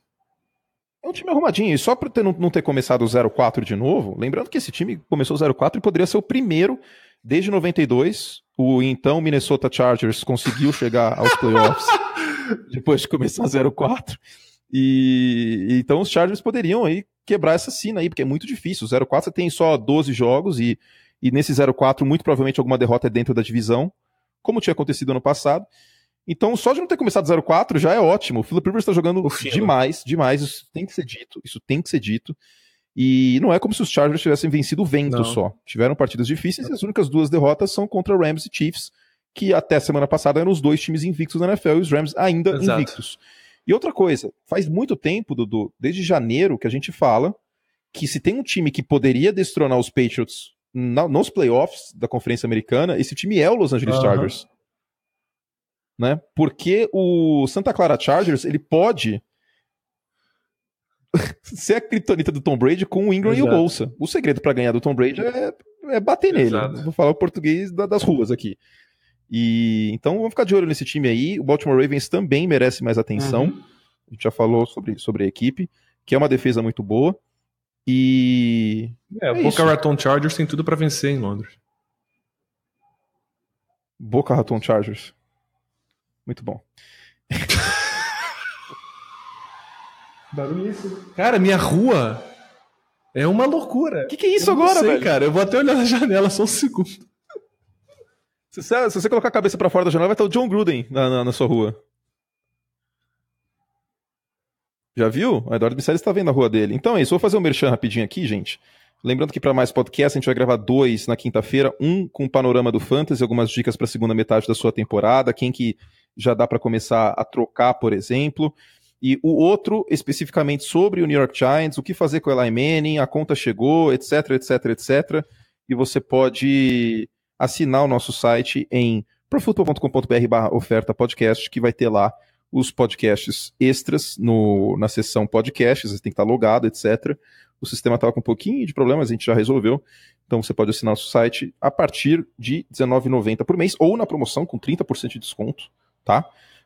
É um time arrumadinho, e só por não ter começado o 0-4 de novo, lembrando que esse time começou 0-4 e poderia ser o primeiro desde 92, o então Minnesota Chargers conseguiu chegar aos playoffs depois de começar 0-4, e então os Chargers poderiam aí quebrar essa sina aí, porque é muito difícil, o 0-4 você tem só 12 jogos, e nesse 0-4 muito provavelmente alguma derrota é dentro da divisão, como tinha acontecido ano passado. Então, só de não ter começado 0-4 já é ótimo. O Philip Rivers está jogando demais. Isso tem que ser dito. E não é como se os Chargers tivessem vencido o vento só. Tiveram partidas difíceis e as únicas 2 derrotas são contra Rams e Chiefs, que até semana passada eram os 2 times invictos da NFL e os Rams ainda invictos. E outra coisa, faz muito tempo, Dudu, desde janeiro, que a gente fala que se tem um time que poderia destronar os Patriots nos playoffs da Conferência Americana, esse time é o Los Angeles Chargers. Né? Porque o Santa Clara Chargers, ele pode ser a criptonita do Tom Brady com o Ingram e o Bolsa. O segredo para ganhar do Tom Brady é bater nele. Vou falar o português das ruas aqui. E então vamos ficar de olho nesse time aí. O Baltimore Ravens também merece mais atenção. A gente já falou sobre a equipe, que é uma defesa muito boa. E o Boca Raton Chargers tem tudo para vencer em Londres. Boca Raton Chargers. Muito bom. Barulhíssimo. Cara, minha rua é uma loucura. O que é isso agora, velho? Cara, eu vou até olhar na janela só um segundo. Se você colocar a cabeça pra fora da janela, vai estar o John Gruden na sua rua. Já viu? O Eduardo Miceli está vendo a rua dele. Então é isso, vou fazer um merchan rapidinho aqui, gente. Lembrando que para mais podcast a gente vai gravar 2 na quinta-feira, um com o panorama do Fantasy, algumas dicas para a segunda metade da sua temporada, quem que já dá para começar a trocar, por exemplo. E o outro, especificamente sobre o New York Giants, o que fazer com o Eli Manning, a conta chegou, etc, etc, etc. E você pode assinar o nosso site em profootball.com.br/oferta podcast, que vai ter lá os podcasts extras na seção podcasts, você tem que estar logado, etc. O sistema estava com um pouquinho de problemas, a gente já resolveu. Então você pode assinar o nosso site a partir de R$19,90 por mês, ou na promoção com 30% de desconto, tá?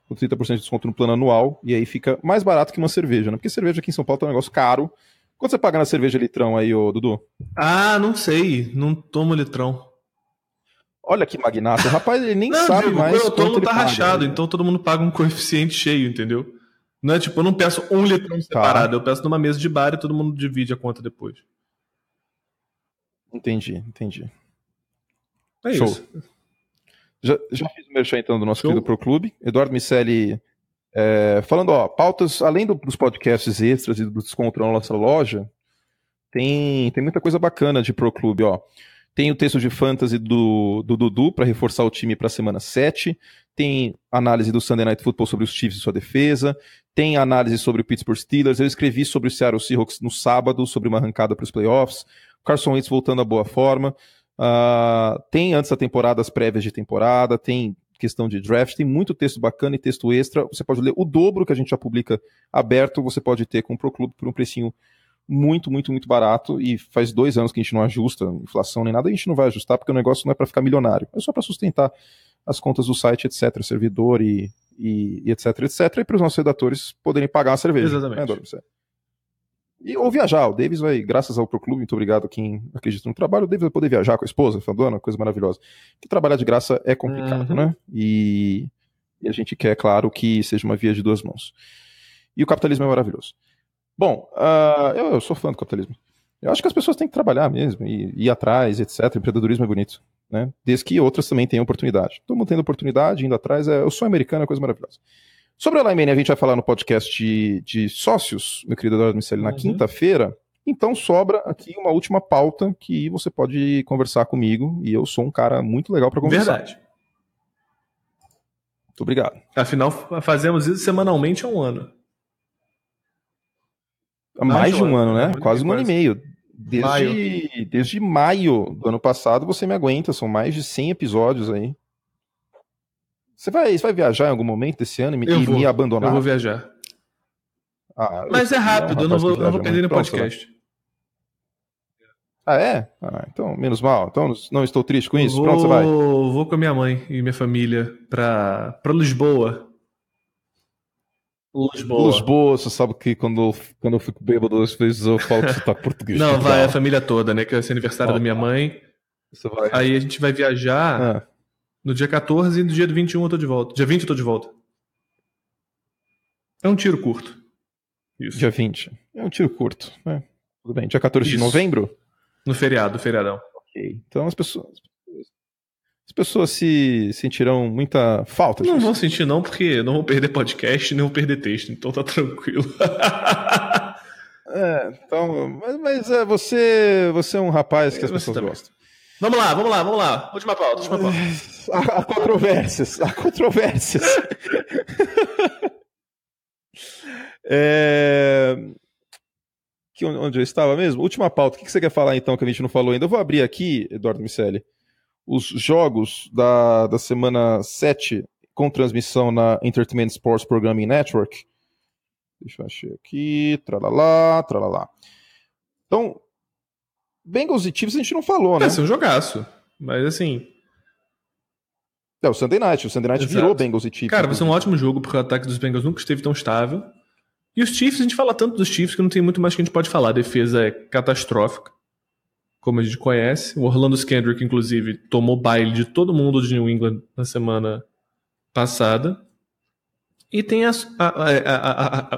Com 30% de desconto no plano anual, e aí fica mais barato que uma cerveja, né? Porque cerveja aqui em São Paulo tá um negócio caro. Quanto você paga na cerveja litrão aí, ô Dudu? Não sei, não tomo litrão. Olha que magnata, o rapaz ele nem sabe mais quanto ele tá paga, rachado, né? então todo mundo paga um coeficiente cheio, entendeu? Não é tipo, eu não peço 1 litrão separado, eu peço numa mesa de bar e todo mundo divide a conta depois. Entendi. É Show. isso. Já fiz o merchan então do nosso querido Pro Clube. Eduardo Miceli falando, pautas, além dos podcasts extras e do desconto na nossa loja, tem muita coisa bacana de Pro Clube, Tem o texto de fantasy do Dudu para reforçar o time para a semana 7. Tem análise do Sunday Night Football sobre os Chiefs e sua defesa. Tem análise sobre o Pittsburgh Steelers. Eu escrevi sobre o Seattle Seahawks no sábado, sobre uma arrancada para os playoffs. Carson Wentz voltando à boa forma. Tem antes da temporada as prévias de temporada. Tem questão de draft. Tem muito texto bacana e texto extra. Você pode ler o dobro que a gente já publica aberto. Você pode ter com o Pro Clube por um precinho muito, muito, muito barato, e faz 2 anos que a gente não ajusta inflação nem nada, a gente não vai ajustar porque o negócio não é para ficar milionário, é só para sustentar as contas do site, etc, servidor e etc, etc, e para os nossos redatores poderem pagar uma cerveja. Exatamente. Ou viajar, o Davis vai, graças ao Pro Clube, muito obrigado a quem acredita no trabalho, o Davis vai poder viajar com a esposa, uma coisa maravilhosa, porque trabalhar de graça é complicado, né, e a gente quer, claro, que seja uma via de 2 mãos. E o capitalismo é maravilhoso. Bom, eu sou fã do capitalismo. Eu acho que as pessoas têm que trabalhar mesmo, e ir atrás, etc. Empreendedorismo é bonito, né? Desde que outras também tenham oportunidade. Todo mundo tendo oportunidade, indo atrás, o sonho americano é coisa maravilhosa. Sobre a Eli Manning, a gente vai falar no podcast de sócios, meu querido Eduardo Miceli, na quinta-feira. Então sobra aqui uma última pauta que você pode conversar comigo, e eu sou um cara muito legal para conversar. Verdade. Muito obrigado. Afinal, fazemos isso semanalmente há 1 ano. Mais de um ano, né? Quase 1 ano e meio. Desde maio do ano passado você me aguenta, são mais de 100 episódios aí. Você vai viajar em algum momento desse ano e me abandonar? Eu vou viajar. Mas é rápido, eu não vou perder no podcast. É? Então, menos mal. Então, não estou triste com isso. Pronto, você vai. Vou com a minha mãe e minha família pra Lisboa. Lisboa, você sabe que quando eu fico bêbado, às vezes eu falo que você tá português. Não, vai a família toda, né? Que vai ser aniversário da minha mãe. Aí a gente vai viajar no dia 14 e no dia 21 eu tô de volta. Dia 20 eu tô de volta. É um tiro curto. Isso. Dia 20. É um tiro curto, né? Tudo bem. Dia 14 de novembro? No feriadão. Ok. Então as pessoas as pessoas se sentirão muita falta disso. Não vão sentir não, porque não vão perder podcast, nem vão perder texto, então tá tranquilo. Então, mas você é um rapaz que as Você pessoas também. gostam. Vamos lá. Última pauta. Há controvérsias. Onde eu estava mesmo? Última pauta. O que você quer falar então que a gente não falou ainda? Eu vou abrir aqui, Eduardo Miceli, os jogos da semana 7 com transmissão na Entertainment Sports Programming Network. Deixa eu achar aqui. Tralalá. Então, Bengals e Chiefs a gente não falou, né? Vai ser um jogaço. Mas assim... O Sunday Night. O Sunday Night virou Bengals e Chiefs. Cara, vai ser um ótimo jogo, porque o ataque dos Bengals nunca esteve tão estável. E os Chiefs, a gente fala tanto dos Chiefs que não tem muito mais que a gente pode falar. A defesa é catastrófica, como a gente conhece. O Orlando Scandrick, inclusive, tomou baile de todo mundo de New England na semana passada. E tem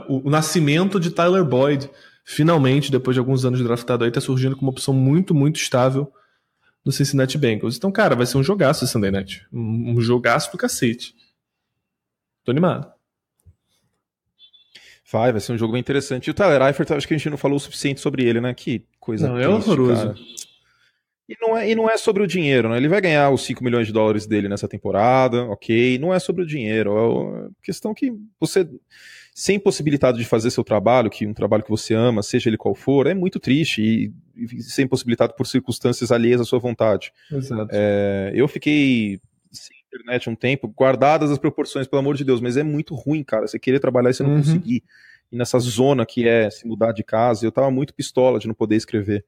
o nascimento de Tyler Boyd, finalmente, depois de alguns anos de draftado aí, tá surgindo como uma opção muito, muito estável no Cincinnati Bengals. Então, cara, vai ser um jogaço esse Sunday Night. Um jogaço do cacete. Tô animado. Vai ser um jogo bem interessante. E o Tyler Eifert, acho que a gente não falou o suficiente sobre ele, né? Que coisa não, triste, é horroroso. cara. E não é sobre o dinheiro, né? Ele vai ganhar os 5 milhões de dólares dele nessa temporada, ok. Não é sobre o dinheiro. É a questão que você, sem possibilidade de fazer seu trabalho, que um trabalho que você ama, seja ele qual for, é muito triste e sem possibilidade por circunstâncias alheias à sua vontade. Exato. Eu fiquei sem internet um tempo, guardadas as proporções, pelo amor de Deus, mas é muito ruim, cara. Você querer trabalhar e você não conseguir. E nessa zona que é se mudar de casa, eu tava muito pistola de não poder escrever.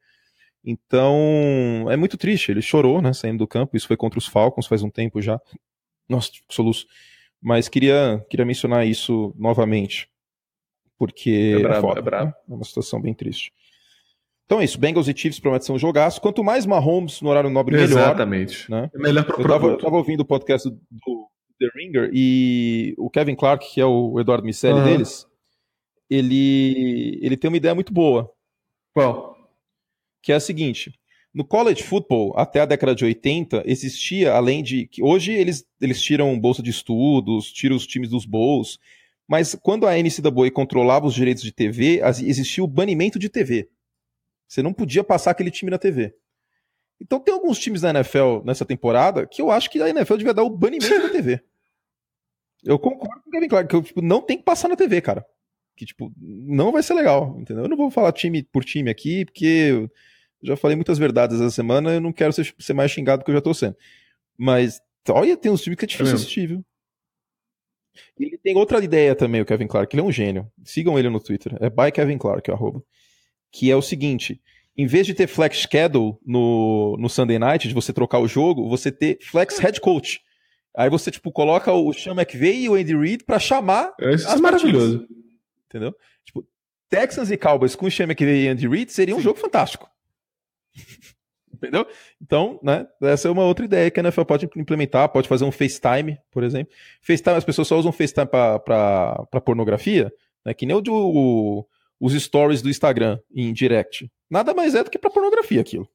Então, é muito triste. Ele chorou, né, saindo do campo. Isso foi contra os Falcons faz um tempo já. Nossa, que soluço. Mas queria mencionar isso novamente. Porque é brabo. Né? É uma situação bem triste. Então é isso. Bengals e Chiefs prometem ser um jogaço. Quanto mais Mahomes no horário nobre, melhor. Exatamente. Né? É melhor pro Eu tava ouvindo o podcast do The Ringer e o Kevin Clark, que é o Eduardo Miceli deles, ele tem uma ideia muito boa. Qual? Que é a seguinte: no college football, até a década de 80, existia, além de... que hoje eles tiram bolsa de estudos, tiram os times dos bowls, mas quando a NCAA controlava os direitos de TV, existia o banimento de TV. Você não podia passar aquele time na TV. Então tem alguns times da NFL nessa temporada que eu acho que a NFL devia dar o banimento da TV. Eu concordo com o Kevin Clark, que não tem que passar na TV, cara. Que, não vai ser legal, entendeu? Eu não vou falar time por time aqui, porque... já falei muitas verdades essa semana, eu não quero ser mais xingado do que eu já tô sendo. Mas, olha, tem uns times que é difícil assistir, viu? E ele tem outra ideia também, o Kevin Clark, ele é um gênio. Sigam ele no Twitter, é by Kevin Clark, @. Que é o seguinte: em vez de ter flex schedule no Sunday Night, de você trocar o jogo, você ter flex head coach. Aí você, coloca o Sean McVay e o Andy Reid pra chamar. Isso é maravilhoso. Partidas. Entendeu? Texans e Cowboys com o Sean McVay e Andy Reid seria um jogo fantástico. Entendeu? Então, né, essa é uma outra ideia que a NFL pode implementar, pode fazer um FaceTime, por exemplo. FaceTime, as pessoas só usam FaceTime pra pornografia, né, que nem os stories do Instagram em direct. Nada mais é do que pra pornografia aquilo.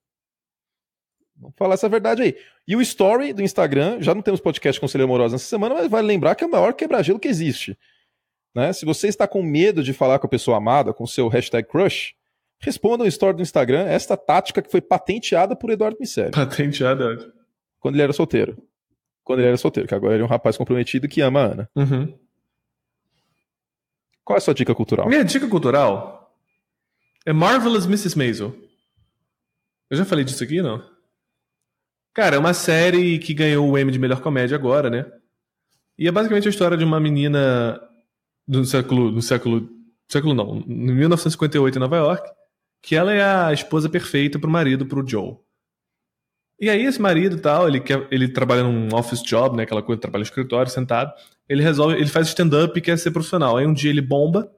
Vamos falar essa verdade aí. E o story do Instagram, já não temos podcast Conselho Amoroso nessa semana, mas vale lembrar que é o maior quebra-gelo que existe. Né? Se você está com medo de falar com a pessoa amada, com o seu hashtag crush, responda no story do Instagram esta tática que foi patenteada por Eduardo Miceli. Patenteada. Quando ele era solteiro. Que agora ele é um rapaz comprometido que ama a Ana. Qual é a sua dica cultural? Minha dica cultural é Marvelous Mrs. Maisel. Eu já falei disso aqui, não? Cara, é uma série que ganhou o Emmy de melhor comédia agora, né? E é basicamente a história de uma menina em 1958 em Nova York, que ela é a esposa perfeita pro marido, pro Joe. E aí esse marido e tal, ele trabalha num office job, né, aquela coisa, trabalha no escritório, sentado, ele faz stand-up e quer ser profissional. Aí um dia ele bomba,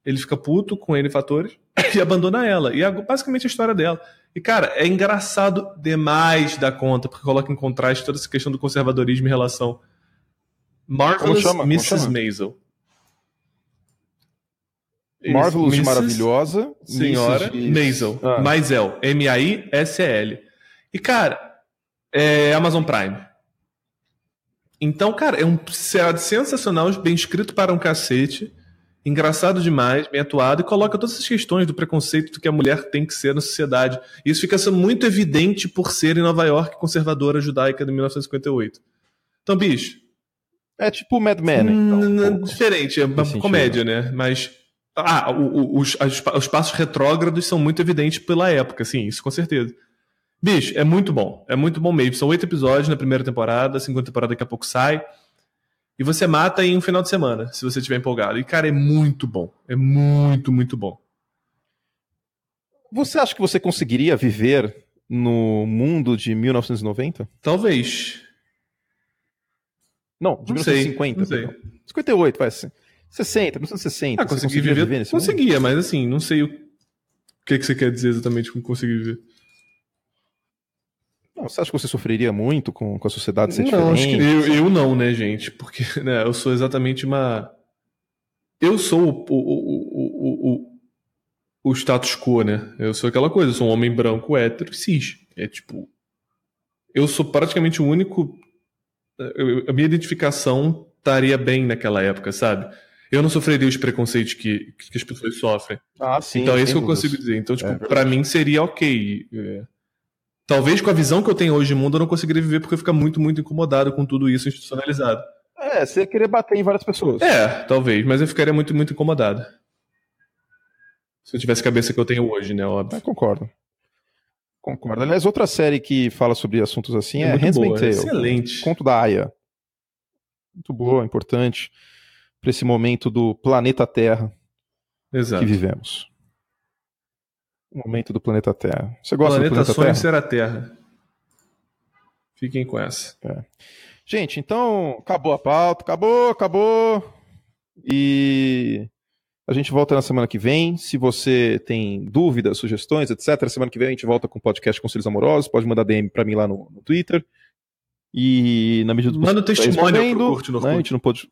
ele fica puto com N fatores e abandona ela. E é basicamente a história dela. E cara, é engraçado demais da conta, porque coloca em contraste toda essa questão do conservadorismo em relação Marvelous Mrs. Maisel. Marvelous de maravilhosa. Senhora Maisel. Maisel. M-A-I-S-E-L. E, cara, é Amazon Prime. Então, cara, é um seriado sensacional, bem escrito para um cacete, engraçado demais, bem atuado, e coloca todas essas questões do preconceito do que a mulher tem que ser na sociedade. E isso fica muito evidente por ser em Nova York, conservadora judaica de 1958. Então, bicho... É tipo Mad Men, então. Diferente, é uma comédia, né? Mas... os passos retrógrados são muito evidentes pela época, sim, isso com certeza. Bicho, é muito bom mesmo. São 8 episódios na primeira temporada, a segunda temporada daqui a pouco sai. E você mata em um final de semana, se você estiver empolgado. E, cara, é muito bom. É muito, muito bom. Você acha que você conseguiria viver no mundo de 1990? Talvez. Não, de 1950. Não sei. 58, vai ser. 60, 1960. Você conseguiria viver nesse mundo? Conseguia, mas assim, não sei o que você quer dizer exatamente com conseguir viver. Não, você acha que você sofreria muito com a sociedade ser diferente? Acho que eu não, né, gente? Porque né, eu sou exatamente uma... Eu sou o status quo, né? Eu sou aquela coisa, eu sou um homem branco, hétero, cis. É tipo... Eu sou praticamente o único... A minha identificação estaria bem naquela época, sabe? Eu não sofreria os preconceitos que as pessoas sofrem. Sim. Então é isso que eu consigo dizer. Então, tipo, pra mim seria ok. Talvez com a visão que eu tenho hoje de mundo eu não conseguiria viver porque eu fico muito, muito incomodado com tudo isso institucionalizado. Você ia querer bater em várias pessoas. Talvez, mas eu ficaria muito, muito incomodado. Se eu tivesse a cabeça que eu tenho hoje, né? Óbvio. Concordo. Aliás, outra série que fala sobre assuntos assim é Handmaid's Tale. Excelente. Conto da Aya. Muito boa, importante para esse momento do planeta Terra. Exato. Que vivemos. O momento do planeta Terra. Você gosta do planeta Terra? Ser a Terra. Fiquem com essa. Gente, então, acabou a pauta. Acabou. E a gente volta na semana que vem. Se você tem dúvidas, sugestões, etc., semana que vem a gente volta com o podcast Conselhos Amorosos. Pode mandar DM para mim lá no Twitter. E na medida do possível... Manda testemunho pro Curte no Orkut. A gente não pode...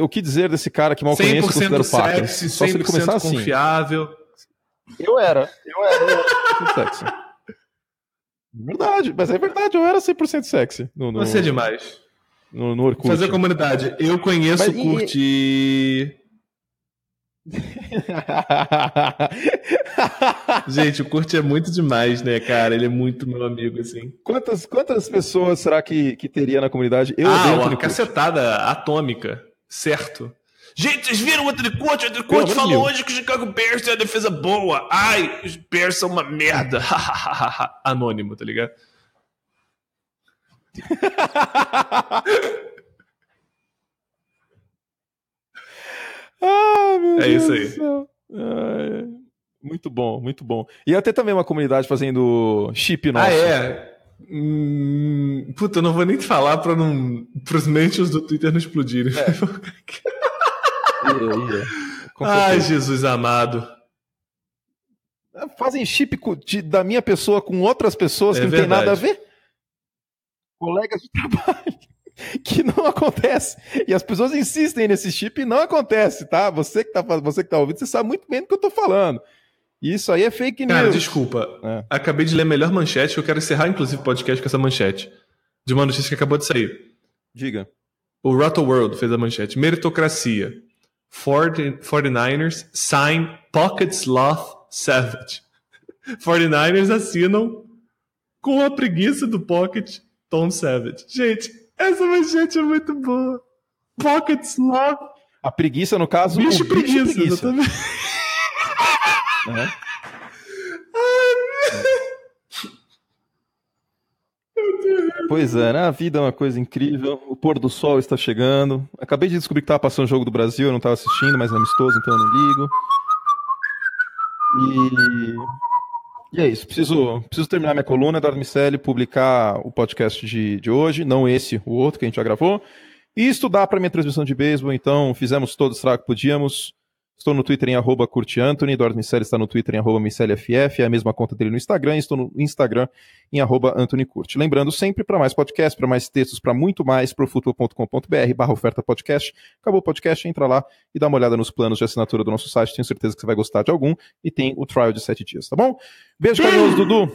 O que dizer desse cara que mal conheço e considero paca? Só se ele começar assim. Confiável. Eu era 100% sexy. Verdade, mas é verdade, eu era 100% sexy. Você é demais. No Orkut. Fazer a comunidade. Eu conheço o Curti. Gente, o Curti é muito demais, né, cara? Ele é muito meu amigo, assim. Quantas pessoas será que teria na comunidade? Uma cacetada atômica. Certo. Gente, vocês viram o Anthony Curti? O Anthony Curti falou hoje que o Chicago Bears tem uma defesa boa. Ai, os Bears são uma merda. Anônimo, tá ligado? Meu Deus isso aí. Muito bom. E até também uma comunidade fazendo chip nosso. Puta, eu não vou nem te falar para os mentions do Twitter não explodirem. Ai, Jesus amado. Fazem chip da minha pessoa com outras pessoas que não tem nada a ver. Colegas de trabalho. Que não acontece. E as pessoas insistem nesse chip e não acontece, tá? Você que tá ouvindo, você sabe muito bem do que eu tô falando. Isso aí é fake news. Cara, desculpa. Acabei de ler a melhor manchete, que eu quero encerrar, inclusive, o podcast com essa manchete. De uma notícia que acabou de sair. Diga. O Roto World fez a manchete. Meritocracia. 49ers sign Pocket Sloth Savage. 49ers assinam com a preguiça do Pocket Tom Savage. Gente, essa manchete é muito boa. Pocket Sloth. A preguiça, no caso, bicho preguiça. Exatamente. Pois é, né? A vida é uma coisa incrível. O pôr do sol está chegando. Acabei de descobrir que estava passando o jogo do Brasil, eu não estava assistindo, mas é amistoso, então eu não ligo. E é isso. Preciso terminar minha coluna, Eduardo Miceli, publicar o podcast de hoje, não esse, o outro que a gente já gravou, e estudar para minha transmissão de beisebol. Então fizemos todo o estrago que podíamos. Estou no Twitter em @CurteAnthony, Eduardo Miceli está no Twitter em @MiceliFF, é a mesma conta dele no Instagram, estou no Instagram em @AnthonyCurte. Lembrando sempre, para mais podcasts, para mais textos, para muito mais, profutbol.com.br/oferta podcast. Acabou o podcast, entra lá e dá uma olhada nos planos de assinatura do nosso site, tenho certeza que você vai gostar de algum, e tem o trial de 7 dias, tá bom? Beijo carinhoso, Dudu!